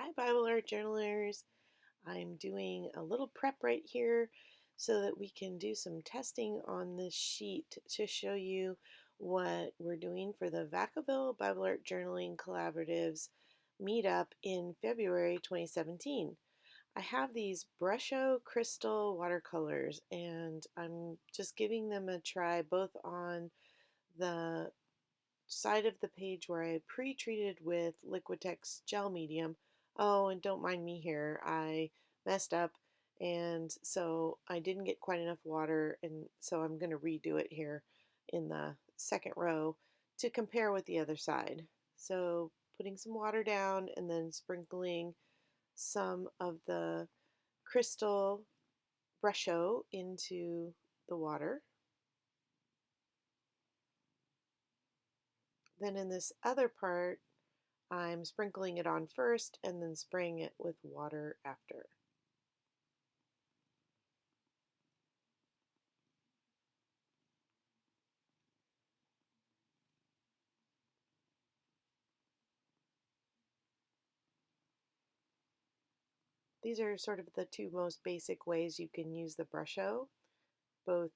Hi, Bible Art Journalers. I'm doing a little prep right here so that we can do some testing on this sheet to show you what we're doing for the Vacaville Bible Art Journaling Collaboratives meetup in February 2017. I have these Brusho crystal watercolors and I'm just giving them a try both on the side of the page where I pre-treated with Liquitex gel medium. Oh, and don't mind me here. I messed up and so I didn't get quite enough water, and so I'm going to redo it here in the second row to compare with the other side. So putting some water down and then sprinkling some of the crystal Brusho into the water. Then in this other part, I'm sprinkling it on first and then spraying it with water after. These are sort of the two most basic ways you can use the Brusho, both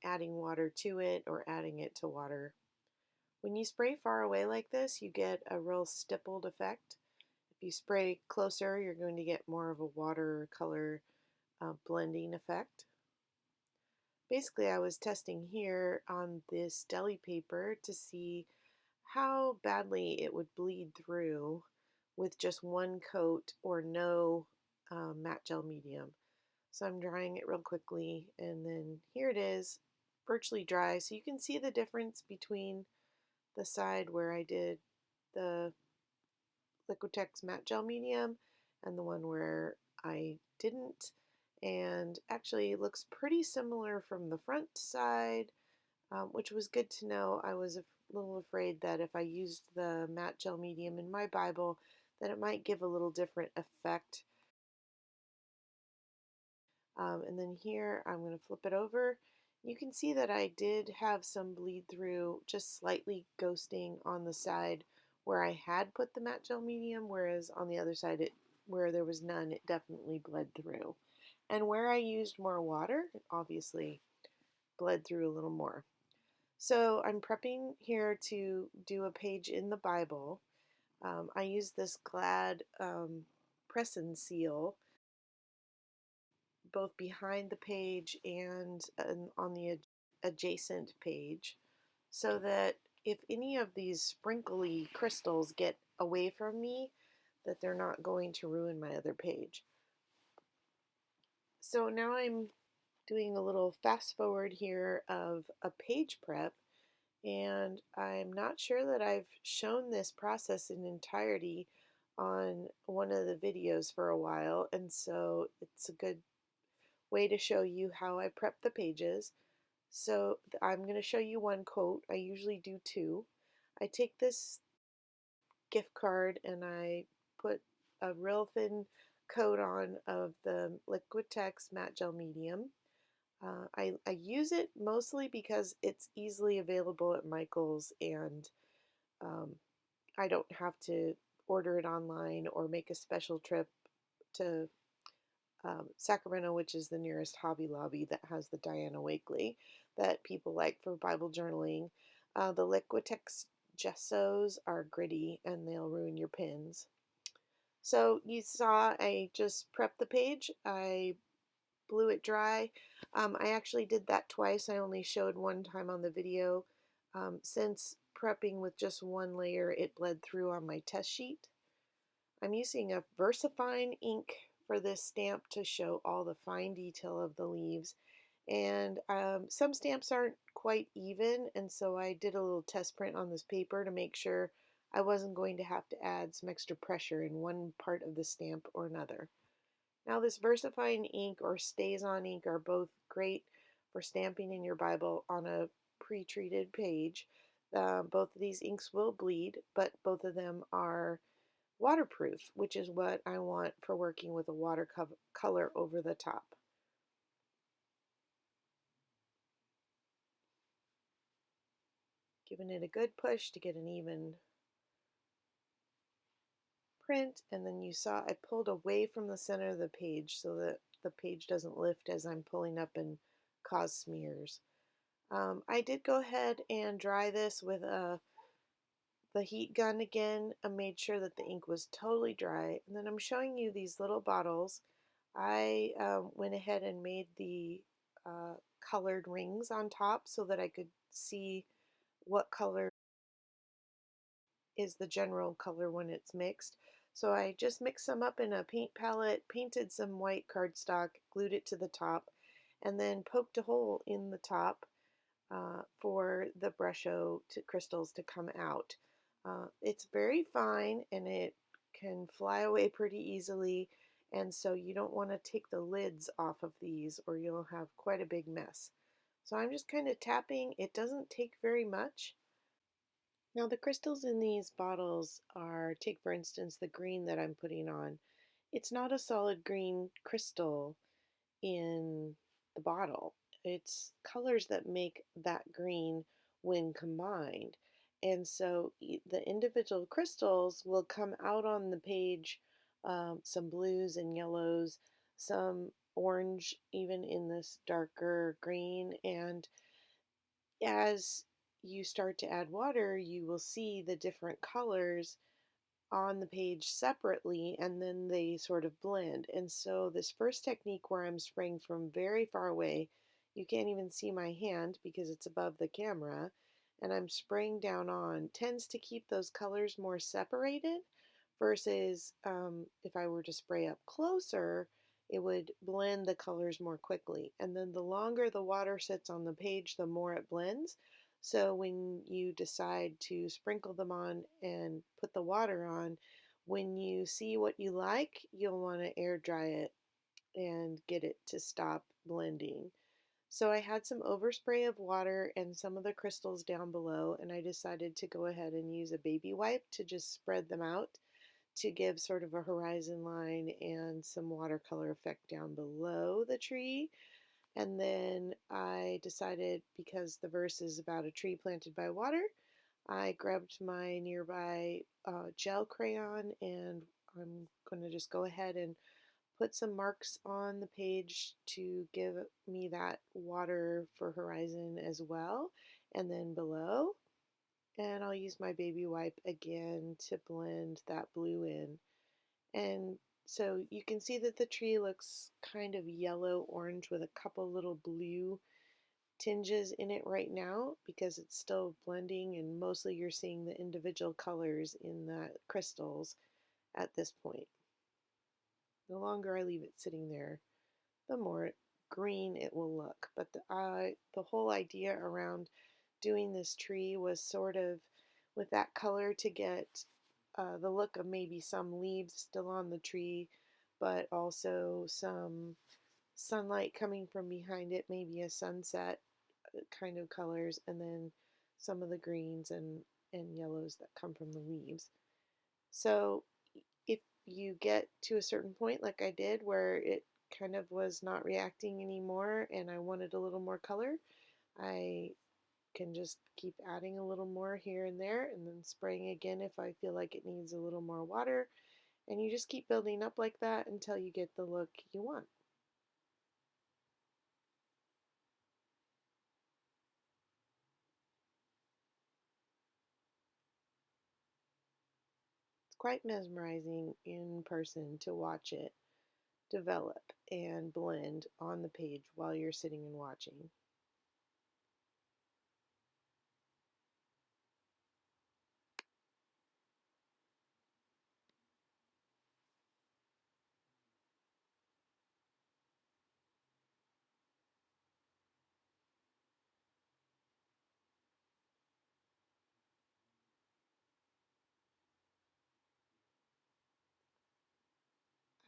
adding water to it or adding it to water. When you spray far away like this, you get a real stippled effect. If you spray closer, you're going to get more of a watercolor blending effect. Basically, I was testing here on this deli paper to see how badly it would bleed through with just one coat or no matte gel medium. So I'm drying it real quickly, and then here it is, virtually dry. So you can see the difference between the side where I did the Liquitex matte gel medium and the one where I didn't. And actually it looks pretty similar from the front side, which was good to know. I was a little afraid that if I used the matte gel medium in my Bible, that it might give a little different effect. And then here I'm going to flip it over. You can see that I did have some bleed through, just slightly ghosting on the side where I had put the matte gel medium, whereas on the other side, where there was none, it definitely bled through. And where I used more water, it obviously bled through a little more. So I'm prepping here to do a page in the Bible. I use this Glad press and seal both behind the page and on the adjacent page, so that if any of these sprinkly crystals get away from me, that they're not going to ruin my other page. So now I'm doing a little fast forward here of a page prep, and I'm not sure that I've shown this process in entirety on one of the videos for a while, and so it's a good way to show you how I prep the pages. So I'm going to show you one quote. I usually do two. I take this gift card and I put a real thin coat on of the Liquitex matte gel medium. I use it mostly because it's easily available at Michael's, and um, I don't have to order it online or make a special trip to Sacramento, which is the nearest Hobby Lobby that has the Diana Wakely that people like for Bible journaling. The Liquitex gessos are gritty and they'll ruin your pins. So you saw I just prepped the page. I blew it dry. I actually did that twice. I only showed one time on the video. Since prepping with just one layer, it bled through on my test sheet. I'm using a VersaFine ink for this stamp to show all the fine detail of the leaves. And some stamps aren't quite even, and so I did a little test print on this paper to make sure I wasn't going to have to add some extra pressure in one part of the stamp or another. Now this VersaFine ink or StazOn ink are both great for stamping in your Bible on a pre-treated page. Both of these inks will bleed, but both of them are waterproof, which is what I want for working with a watercolor over the top. Giving it a good push to get an even print, and then you saw I pulled away from the center of the page so that the page doesn't lift as I'm pulling up and cause smears. I did go ahead and dry this with the heat gun again. I made sure that the ink was totally dry, and then I'm showing you these little bottles. I went ahead and made the uh, colored rings on top so that I could see what color is the general color when it's mixed. So I just mixed some up in a paint palette, painted some white cardstock, glued it to the top, and then poked a hole in the top for the Brusho crystals to come out. It's very fine and it can fly away pretty easily, and so you don't want to take the lids off of these or you'll have quite a big mess. So I'm just kind of tapping. It doesn't take very much. Now the crystals in these bottles are, take for instance the green that I'm putting on. It's not a solid green crystal in the bottle. It's colors that make that green when combined. And so the individual crystals will come out on the page, some blues and yellows, some orange, even in this darker green. And as you start to add water, you will see the different colors on the page separately and then they sort of blend. And so this first technique where I'm spraying from very far away, you can't even see my hand because it's above the camera, and I'm spraying down on, tends to keep those colors more separated versus if I were to spray up closer, it would blend the colors more quickly. And then the longer the water sits on the page, the more it blends. So when you decide to sprinkle them on and put the water on, when you see what you like, you'll want to air dry it and get it to stop blending. So I had some overspray of water and some of the crystals down below, and I decided to go ahead and use a baby wipe to just spread them out to give sort of a horizon line and some watercolor effect down below the tree. And then I decided, because the verse is about a tree planted by water, I grabbed my nearby gel crayon and I'm going to just go ahead and put some marks on the page to give me that water for horizon as well, and then below. And I'll use my baby wipe again to blend that blue in. And so you can see that the tree looks kind of yellow orange with a couple little blue tinges in it right now because it's still blending, and mostly you're seeing the individual colors in the crystals at this point. The longer I leave it sitting there, the more green it will look. But the whole idea around doing this tree was sort of with that color to get the look of maybe some leaves still on the tree, but also some sunlight coming from behind it, maybe a sunset kind of colors, and then some of the greens and yellows that come from the leaves. So if you get to a certain point, like I did, where it kind of was not reacting anymore and I wanted a little more color, I can just keep adding a little more here and there and then spraying again if I feel like it needs a little more water. And you just keep building up like that until you get the look you want. It's quite mesmerizing in person to watch it develop and blend on the page while you're sitting and watching.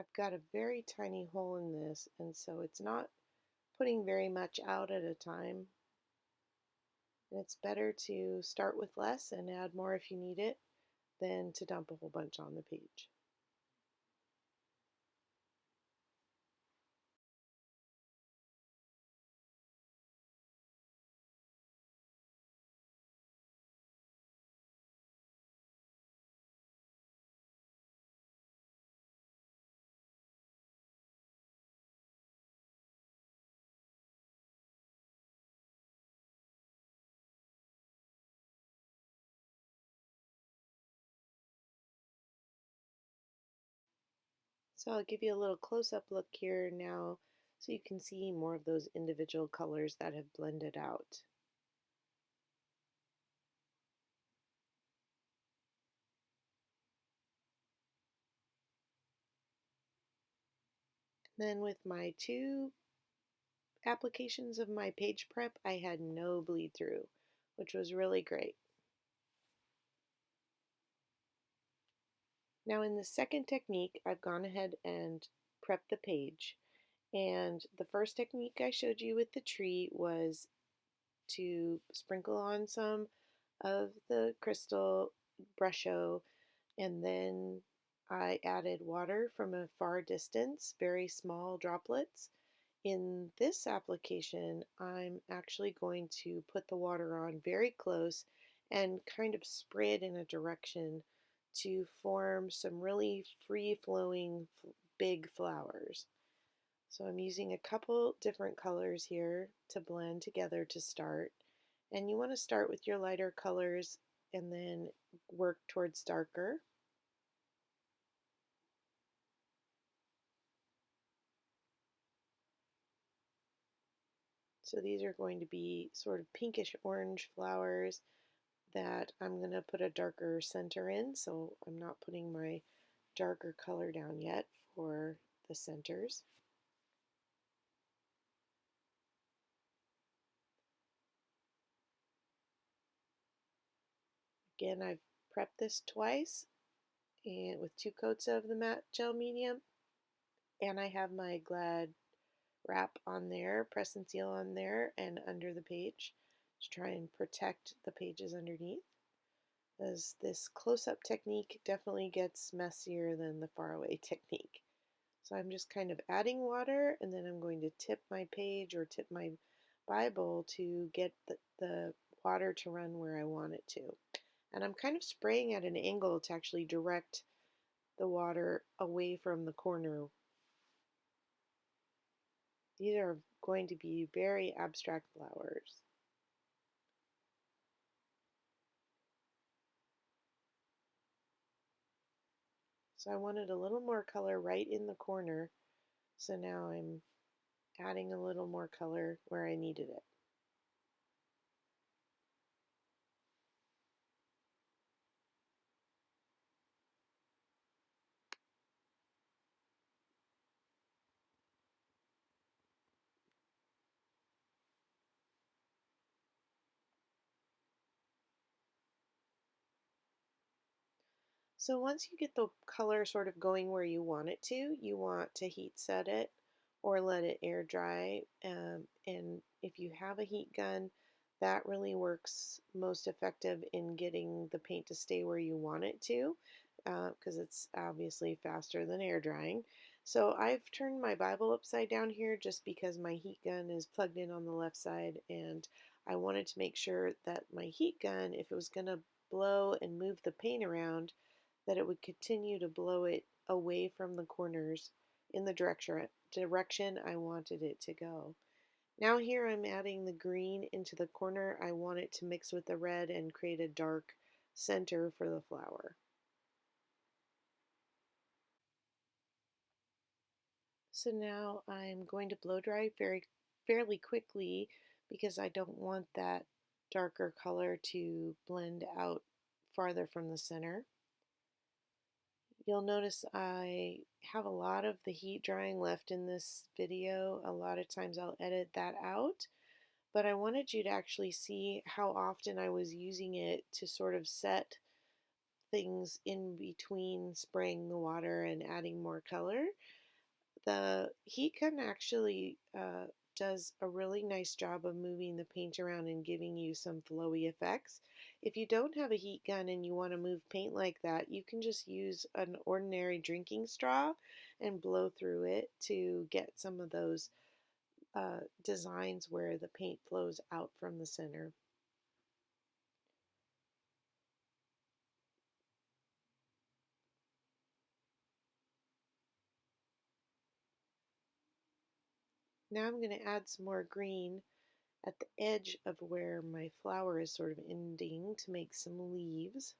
I've got a very tiny hole in this, and so it's not putting very much out at a time. And it's better to start with less and add more if you need it than to dump a whole bunch on the page. So I'll give you a little close-up look here now so you can see more of those individual colors that have blended out. Then with my two applications of my page prep, I had no bleed through, which was really great. Now in the second technique, I've gone ahead and prepped the page. And the first technique I showed you with the tree was to sprinkle on some of the crystal Brusho, and then I added water from a far distance, very small droplets. In this application, I'm actually going to put the water on very close and kind of spray it in a direction to form some really free-flowing big flowers. So I'm using a couple different colors here to blend together to start. And you want to start with your lighter colors and then work towards darker. So these are going to be sort of pinkish orange flowers that I'm going to put a darker center in. So I'm not putting my darker color down yet for the centers. Again, I've prepped this twice and with 2 coats of the matte gel medium, and I have my Glad wrap on there, press and seal on there and under the page to try and protect the pages underneath, as this close-up technique definitely gets messier than the faraway technique. So I'm just kind of adding water, and then I'm going to tip my page or tip my Bible to get the water to run where I want it to. And I'm kind of spraying at an angle to actually direct the water away from the corner. These are going to be very abstract flowers. So I wanted a little more color right in the corner, so now I'm adding a little more color where I needed it. So once you get the color sort of going where you want it to, you want to heat set it or let it air dry. And if you have a heat gun, that really works most effective in getting the paint to stay where you want it to, because it's obviously faster than air drying. So I've turned my Bible upside down here just because my heat gun is plugged in on the left side, and I wanted to make sure that my heat gun, if it was going to blow and move the paint around, that it would continue to blow it away from the corners in the direction I wanted it to go. Now here I'm adding the green into the corner. I want it to mix with the red and create a dark center for the flower. So now I'm going to blow dry fairly quickly because I don't want that darker color to blend out farther from the center. You'll notice I have a lot of the heat drying left in this video. A lot of times I'll edit that out, but I wanted you to actually see how often I was using it to sort of set things in between spraying the water and adding more color. The heat gun actually does a really nice job of moving the paint around and giving you some flowy effects. If you don't have a heat gun and you want to move paint like that, you can just use an ordinary drinking straw and blow through it to get some of those designs where the paint flows out from the center. Now I'm going to add some more green at the edge of where my flower is sort of ending to make some leaves.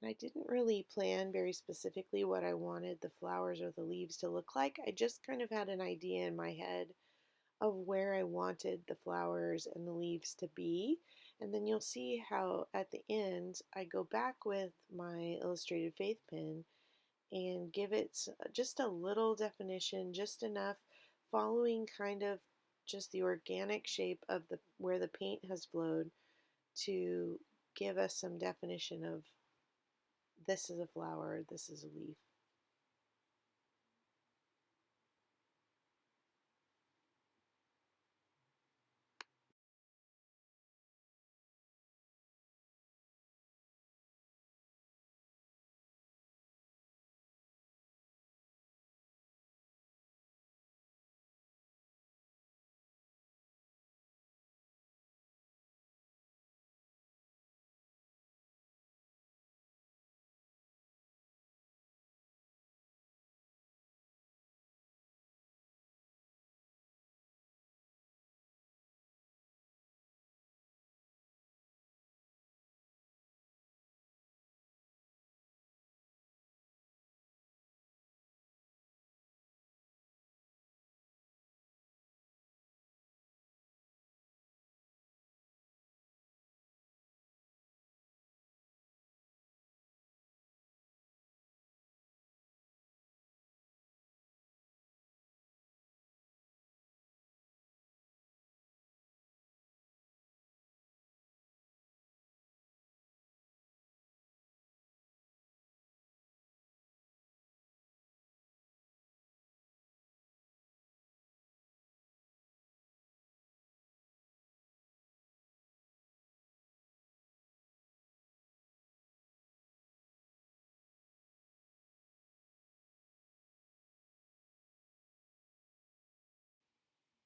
I didn't really plan very specifically what I wanted the flowers or the leaves to look like. I just kind of had an idea in my head of where I wanted the flowers and the leaves to be. And then you'll see how at the end I go back with my Illustrated.Faith pen and give it just a little definition, just enough, following kind of just the organic shape of the where the paint has flowed to give us some definition of this is a flower, this is a leaf.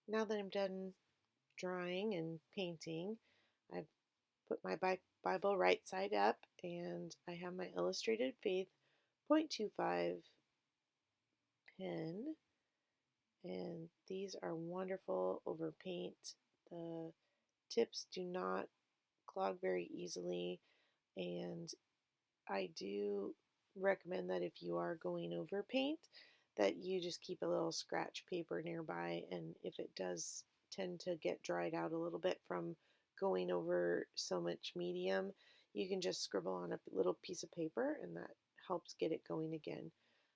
Now that I'm done drawing and painting, I've put my Bible right side up and I have my Illustrated.Faith 0.25 pen, and these are wonderful over paint. The tips do not clog very easily, and I do recommend that if you are going over paint, that you just keep a little scratch paper nearby, and if it does tend to get dried out a little bit from going over so much medium, you can just scribble on a little piece of paper and that helps get it going again.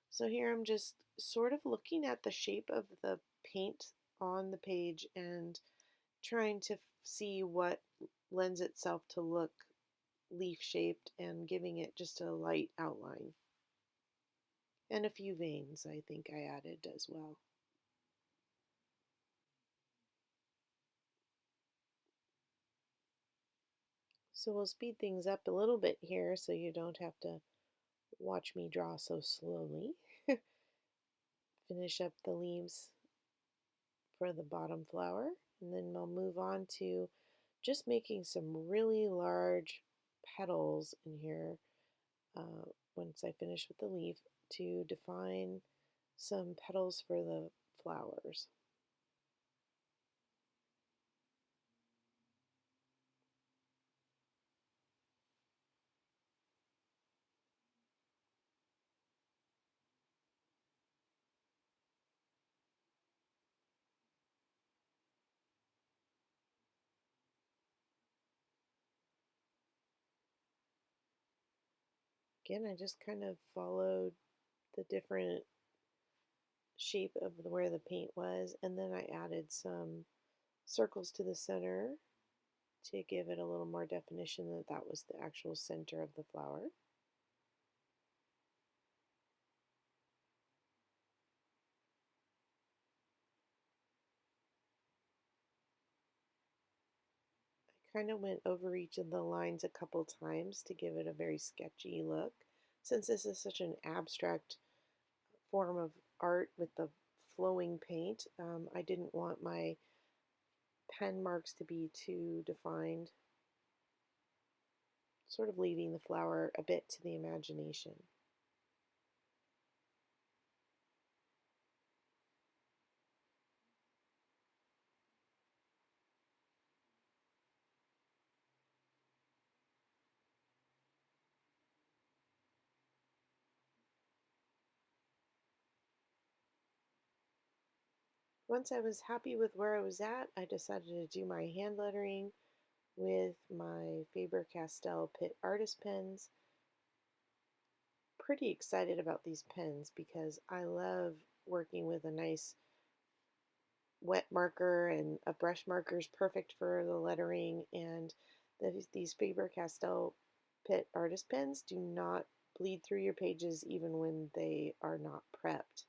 So here I'm just sort of looking at the shape of the paint on the page and trying to see what lends itself to look leaf shaped and giving it just a light outline. And a few veins I think I added as well. So we'll speed things up a little bit here so you don't have to watch me draw so slowly. Finish up the leaves for the bottom flower, and then I'll move on to just making some really large petals in here once I finish with the leaf to define some petals for the flowers. Again, I just kind of followed the different shape of where the paint was, and then I added some circles to the center to give it a little more definition that that was the actual center of the flower. I kind of went over each of the lines a couple times to give it a very sketchy look. Since this is such an abstract form of art with the flowing paint, I didn't want my pen marks to be too defined, sort of leaving the flower a bit to the imagination. Once I was happy with where I was at, I decided to do my hand lettering with my Faber-Castell Pitt Artist pens. Pretty excited about these pens because I love working with a nice wet marker, and a brush marker is perfect for the lettering, and these Faber-Castell Pitt Artist pens do not bleed through your pages even when they are not prepped,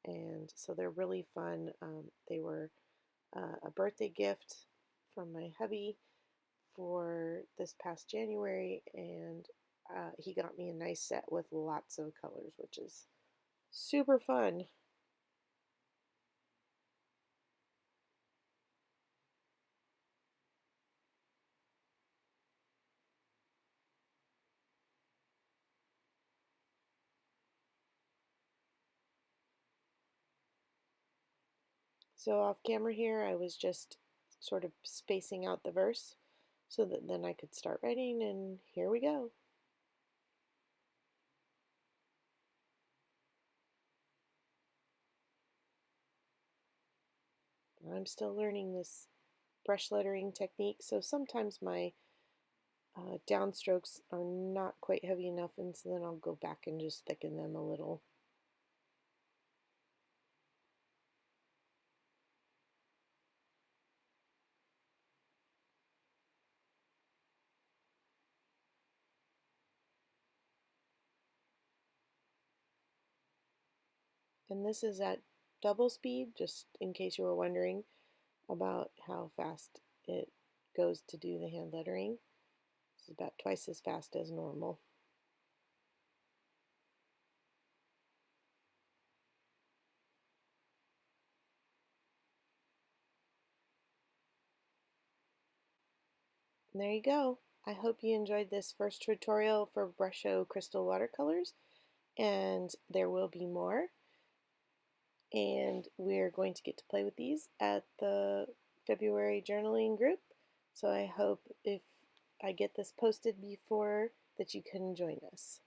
and so they're really fun. They were a birthday gift from my hubby for this past January, and he got me a nice set with lots of colors, which is super fun. So off camera here, I was just sort of spacing out the verse so that then I could start writing, and here we go. I'm still learning this brush lettering technique, so sometimes my downstrokes are not quite heavy enough, and so then I'll go back and just thicken them a little. And this is at double speed, just in case you were wondering about how fast it goes to do the hand lettering. This is about twice as fast as normal. And there you go. I hope you enjoyed this first tutorial for Brusho Crystal Watercolors, and there will be more. And we're going to get to play with these at the February journaling group. So I hope if I get this posted before that you can join us.